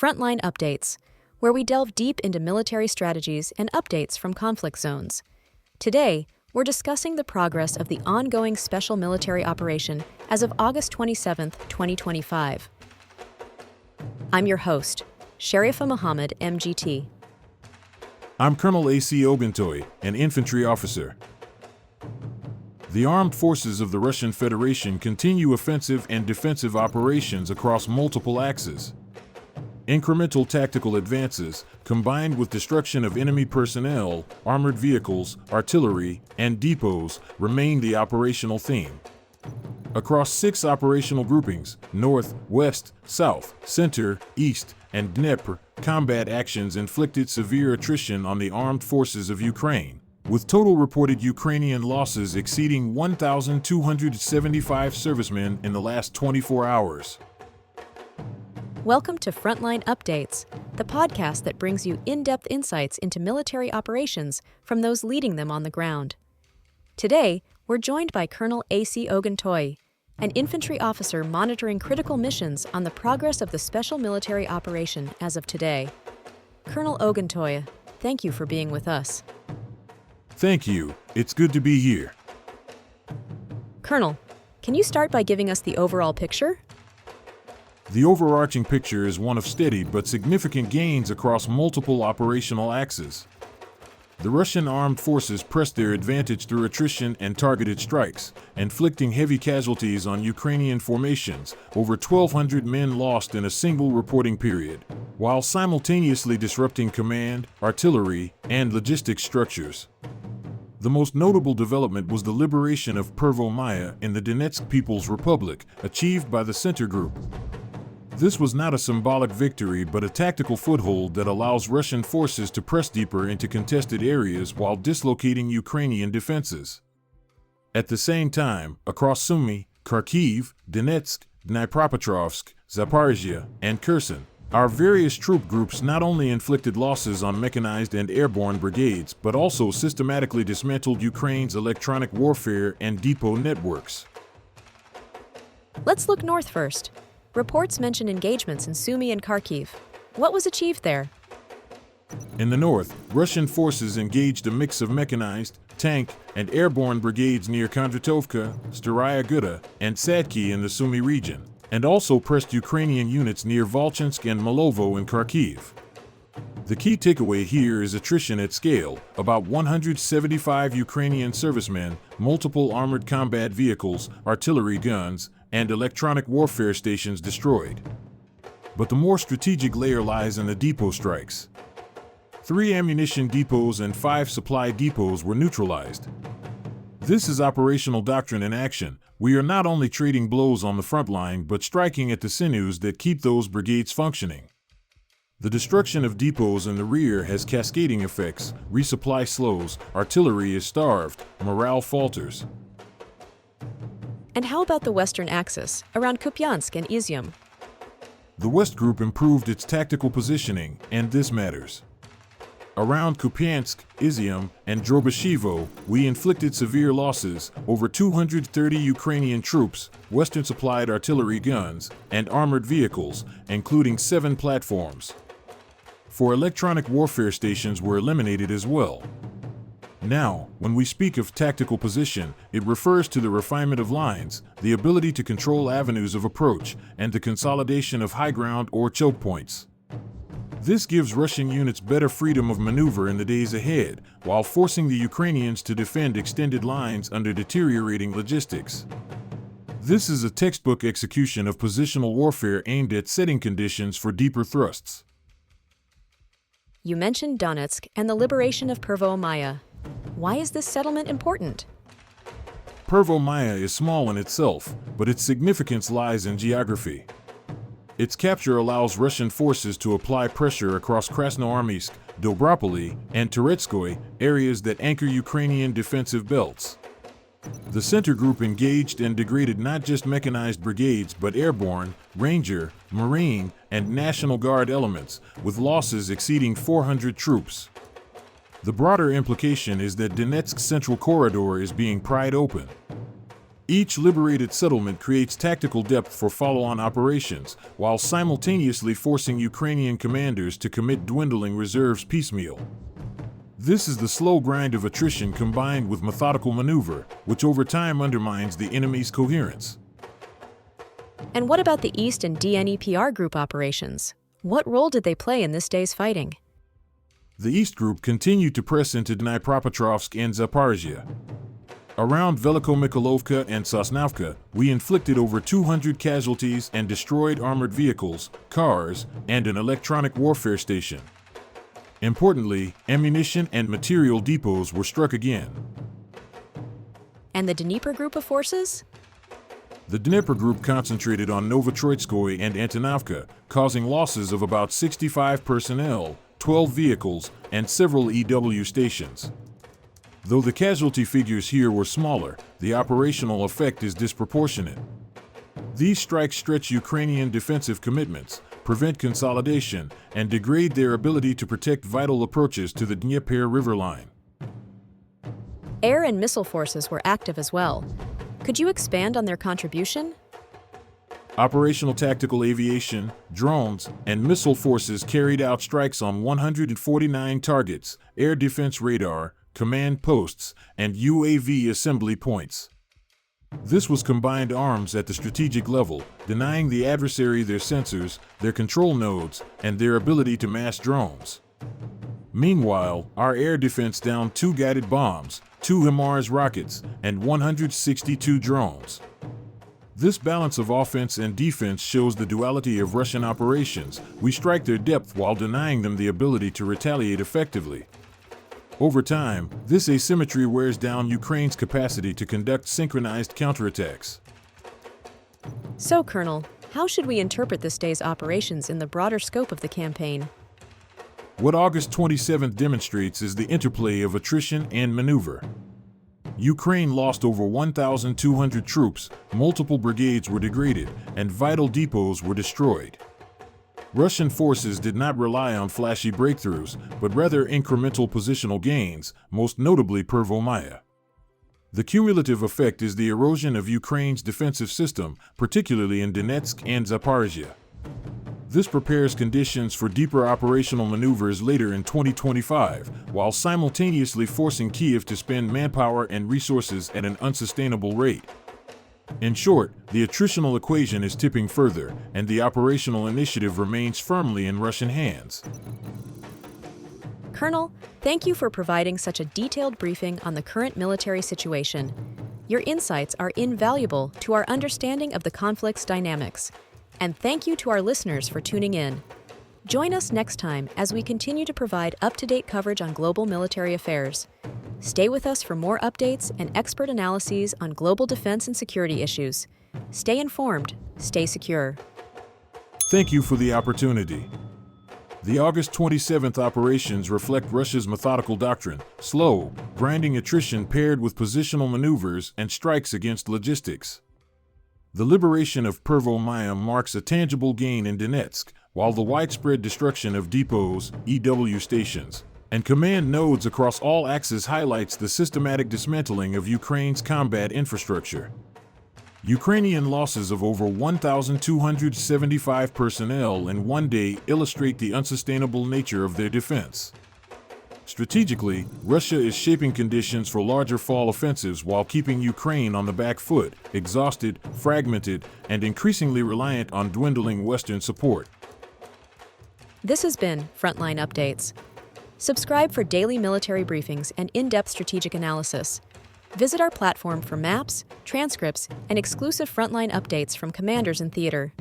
Frontline Updates, where we delve deep into military strategies and updates from conflict zones. Today, we're discussing the progress of the ongoing special military operation as of August 27, 2025. I'm your host, Sherifa Mohammed, MGT. I'm Colonel A.C. Oguntoye, an infantry officer. The armed forces of the Russian Federation continue offensive and defensive operations across multiple axes. Incremental tactical advances, combined with destruction of enemy personnel, armored vehicles, artillery, and depots, remain the operational theme. Across 6 operational groupings, North, West, South, Center, East, and Dnepr, combat actions inflicted severe attrition on the armed forces of Ukraine, with total reported Ukrainian losses exceeding 1,275 servicemen in the last 24 hours. Welcome to Frontline Updates, the podcast that brings you in-depth insights into military operations from those leading them on the ground. Today, we're joined by Colonel A.C. Ogun-Toye, an infantry officer monitoring critical missions on the progress of the special military operation as of today. Colonel Oguntoye, thank you for being with us. Thank you. It's good to be here. Colonel, can you start by giving us the overall picture? The overarching picture is one of steady but significant gains across multiple operational axes. The Russian armed forces pressed their advantage through attrition and targeted strikes, inflicting heavy casualties on Ukrainian formations, over 1,200 men lost in a single reporting period, while simultaneously disrupting command, artillery, and logistics structures. The most notable development was the liberation of Pervoe Maya in the Donetsk People's Republic, achieved by the Center Group. This was not a symbolic victory but a tactical foothold that allows Russian forces to press deeper into contested areas while dislocating Ukrainian defenses. At the same time, across Sumy, Kharkiv, Donetsk, Dnipropetrovsk, Zaporizhzhia, and Kherson, our various troop groups not only inflicted losses on mechanized and airborne brigades but also systematically dismantled Ukraine's electronic warfare and depot networks. Let's look north first. Reports mention engagements in Sumy and Kharkiv. What was achieved there? In the north, Russian forces engaged a mix of mechanized, tank, and airborne brigades near Kondratovka, Staraya Guda, and Sadki in the Sumy region, and also pressed Ukrainian units near Volchansk and Malovo in Kharkiv. The key takeaway here is attrition at scale: about 175 Ukrainian servicemen, multiple armored combat vehicles, artillery guns, and electronic warfare stations destroyed. But the more strategic layer lies in the depot strikes. 3 ammunition depots and 5 supply depots were neutralized. This is operational doctrine in action. We are not only trading blows on the front line but striking at the sinews that keep those brigades functioning. The destruction of depots in the rear has cascading effects: resupply slows, artillery is starved, morale falters. And how about the western axis, around Kupiansk and Izium? The West Group improved its tactical positioning, and this matters. Around Kupiansk, Izium, and Drobashevo, we inflicted severe losses: over 230 Ukrainian troops, Western-supplied artillery guns, and armored vehicles, including 7 platforms. 4 electronic warfare stations were eliminated as well. Now, when we speak of tactical position, it refers to the refinement of lines, the ability to control avenues of approach, and the consolidation of high ground or choke points. This gives Russian units better freedom of maneuver in the days ahead, while forcing the Ukrainians to defend extended lines under deteriorating logistics. This is a textbook execution of positional warfare aimed at setting conditions for deeper thrusts. You mentioned Donetsk and the liberation of Pervoe Maya. Why is this settlement important? Pervoe Maya is small in itself, but its significance lies in geography. Its capture allows Russian forces to apply pressure across Krasnoarmysk, Dobropoli, and Toretskoye, areas that anchor Ukrainian defensive belts. The Center Group engaged and degraded not just mechanized brigades but airborne, Ranger, Marine, and National Guard elements, with losses exceeding 400 troops. The broader implication is that Donetsk's central corridor is being pried open. Each liberated settlement creates tactical depth for follow-on operations, while simultaneously forcing Ukrainian commanders to commit dwindling reserves piecemeal. This is the slow grind of attrition combined with methodical maneuver, which over time undermines the enemy's coherence. And what about the East and DNEPR group operations? What role did they play in this day's fighting? The East Group continued to press into Dnipropetrovsk and Zaporizhzhia. Around Velikomikhailovka and Sosnovka, we inflicted over 200 casualties and destroyed armored vehicles, cars, and an electronic warfare station. Importantly, ammunition and material depots were struck again. And the Dnieper group of forces? The Dnieper Group concentrated on Novotroitskoye and Antonovka, causing losses of about 65 personnel, 12 vehicles, and several EW stations. Though the casualty figures here were smaller, the operational effect is disproportionate. These strikes stretch Ukrainian defensive commitments, prevent consolidation, and degrade their ability to protect vital approaches to the Dnieper River line. Air and missile forces were active as well. Could you expand on their contribution? Operational tactical aviation, drones, and missile forces carried out strikes on 149 targets, air defense radar, command posts, and UAV assembly points. This was combined arms at the strategic level, denying the adversary their sensors, their control nodes, and their ability to mass drones. Meanwhile, our air defense downed 2 guided bombs, 2 HIMARS rockets, and 162 drones. This balance of offense and defense shows the duality of Russian operations. We strike their depth while denying them the ability to retaliate effectively. Over time, this asymmetry wears down Ukraine's capacity to conduct synchronized counterattacks. So, Colonel, how should we interpret this day's operations in the broader scope of the campaign? What August 27th demonstrates is the interplay of attrition and maneuver. Ukraine lost over 1,200 troops, multiple brigades were degraded, and vital depots were destroyed. Russian forces did not rely on flashy breakthroughs, but rather incremental positional gains, most notably Pervoe Maya. The cumulative effect is the erosion of Ukraine's defensive system, particularly in Donetsk and Zaporizhzhia. This prepares conditions for deeper operational maneuvers later in 2025, while simultaneously forcing Kyiv to spend manpower and resources at an unsustainable rate. In short, the attritional equation is tipping further, and the operational initiative remains firmly in Russian hands. Colonel, thank you for providing such a detailed briefing on the current military situation. Your insights are invaluable to our understanding of the conflict's dynamics. And thank you to our listeners for tuning in. Join us next time as we continue to provide up-to-date coverage on global military affairs. Stay with us for more updates and expert analyses on global defense and security issues. Stay informed, stay secure. Thank you for the opportunity. The August 27th operations reflect Russia's methodical doctrine, slow, grinding attrition paired with positional maneuvers and strikes against logistics. The liberation of Pervoe Maya marks a tangible gain in Donetsk, while the widespread destruction of depots, EW stations, and command nodes across all axes highlights the systematic dismantling of Ukraine's combat infrastructure. Ukrainian losses of over 1,275 personnel in one day illustrate the unsustainable nature of their defense. Strategically, Russia is shaping conditions for larger fall offensives while keeping Ukraine on the back foot, exhausted, fragmented, and increasingly reliant on dwindling Western support. This has been Frontline Updates. Subscribe for daily military briefings and in-depth strategic analysis. Visit our platform for maps, transcripts, and exclusive Frontline updates from commanders in theater.